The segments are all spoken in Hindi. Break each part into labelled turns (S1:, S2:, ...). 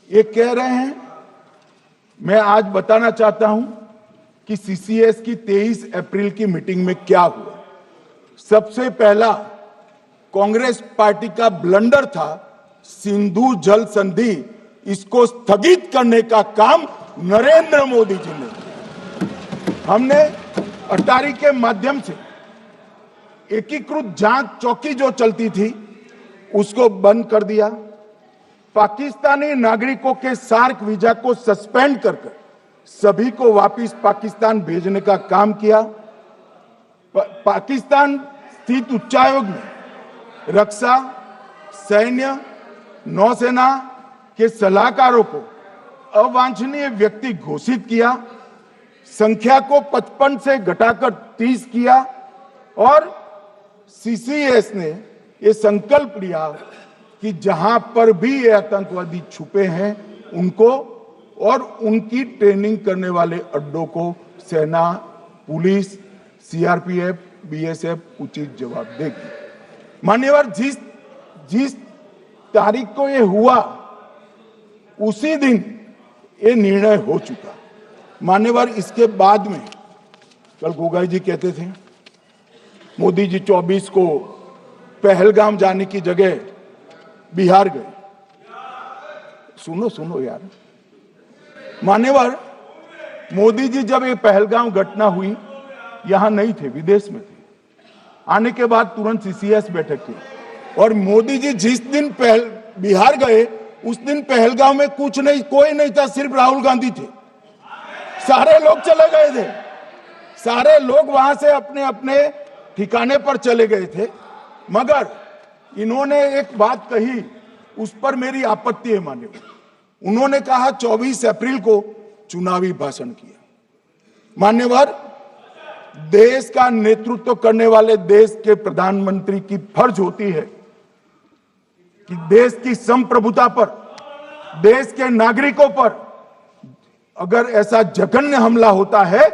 S1: ये कह रहे हैं। मैं आज बताना चाहता हूं कि सीसीएस की 23 अप्रैल की मीटिंग में क्या हुआ। सबसे पहला कांग्रेस पार्टी का ब्लंडर था सिंधु जल संधि, इसको स्थगित करने का काम नरेंद्र मोदी जी ने किया। हमने अटारी के माध्यम से एकीकृत जांच चौकी जो चलती थी उसको बंद कर दिया। पाकिस्तानी नागरिकों के सार्क वीजा को सस्पेंड कर सभी को वापस पाकिस्तान भेजने का काम किया। पाकिस्तान स्थित उच्चायोग ने रक्षा, सैन्य, नौसेना के सलाहकारों को अवांछनीय व्यक्ति घोषित किया, संख्या को 55 से घटाकर 30 किया और सीसीएस ने ये संकल्प लिया कि जहां पर भी ये आतंकवादी छुपे हैं उनको और उनकी ट्रेनिंग करने वाले अड्डों को सेना, पुलिस, सीआरपीएफ, बीएसएफ उचित जवाब देगी। मान्यवर, जिस तारीख को ये हुआ उसी दिन ये निर्णय हो चुका। मान्यवर, इसके बाद में कल गोगाई जी कहते थे मोदी जी 24 को पहलगाम जाने की जगह बिहार गए। सुनो यार। मान्यवर, मोदी जी जब ये पहलगाम घटना हुई यहां नहीं थे, विदेश में थे। आने के बाद तुरंत सीसीएस बैठक की और मोदी जी जिस दिन बिहार गए उस दिन पहलगाम में कुछ नहीं, कोई नहीं था, सिर्फ राहुल गांधी थे। सारे लोग चले गए थे, सारे लोग वहां से अपने अपने ठिकाने पर चले गए थे। मगर इन्होंने एक बात कही, उस पर मेरी आपत्ति है। मान्यवर, उन्होंने कहा 24 अप्रैल को चुनावी भाषण किया। मान्यवर, देश का नेतृत्व करने वाले देश के प्रधानमंत्री की फर्ज होती है कि देश की संप्रभुता पर, देश के नागरिकों पर अगर ऐसा जघन्य हमला होता है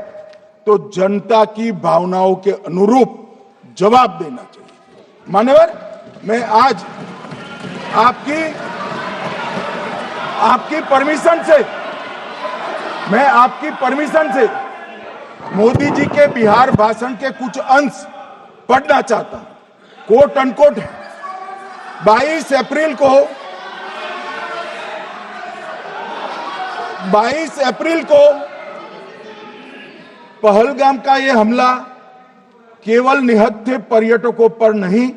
S1: तो जनता की भावनाओं के अनुरूप जवाब देना चाहिए। मान्यवर, मैं आज आपकी परमिशन से मोदी जी के बिहार भाषण के कुछ अंश पढ़ना चाहता हूं। कोट अनकोट है। 22 अप्रैल को पहलगाम का यह हमला केवल निहत्थे पर्यटकों पर नहीं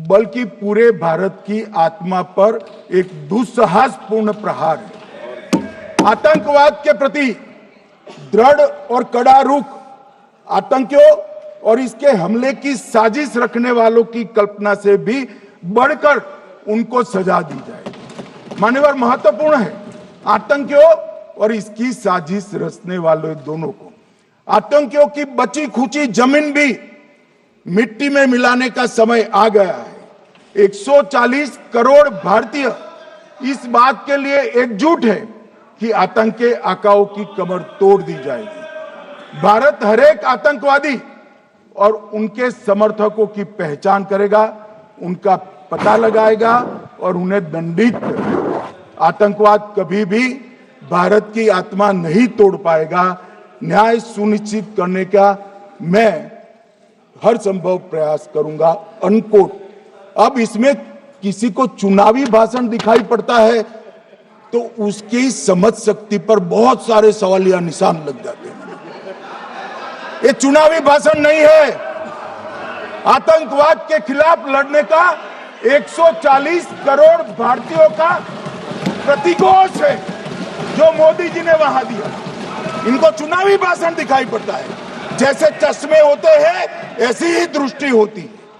S1: बल्कि पूरे भारत की आत्मा पर एक दुस्साहसपूर्ण प्रहार है। आतंकवाद के प्रति दृढ़ और कड़ा रुख, आतंकियों और इसके हमले की साजिश रखने वालों की कल्पना से भी बढ़कर उनको सजा दी जाए। मान्यवर, महत्वपूर्ण है आतंकियों और इसकी साजिश रचने वालों दोनों को। आतंकियों की बची खुची जमीन भी मिट्टी में मिलाने का समय आ गया है। 140 करोड़ भारतीय इस बात के लिए एकजुट है कि आतंक के आकाओं की कमर तोड़ दी जाएगी। भारत हरेक आतंकवादी और उनके समर्थकों की पहचान करेगा, उनका पता लगाएगा और उन्हें दंडित करेगा। आतंकवाद कभी भी भारत की आत्मा नहीं तोड़ पाएगा। न्याय सुनिश्चित करने का मैं हर संभव प्रयास करूंगा। अनकोट। अब इसमें किसी को चुनावी भाषण दिखाई पड़ता है तो उसकी समझ शक्ति पर बहुत सारे सवालिया निशान लग जाते हैं। ये चुनावी भाषण नहीं है। आतंकवाद के खिलाफ लड़ने का 140 करोड़ भारतीयों का प्रतिघोष है जो मोदी जी ने वहां दिया। इनको चुनावी भाषण दिखाई पड़ता है। जैसे चश्मे होते हैं ऐसी ही दृष्टि होती है।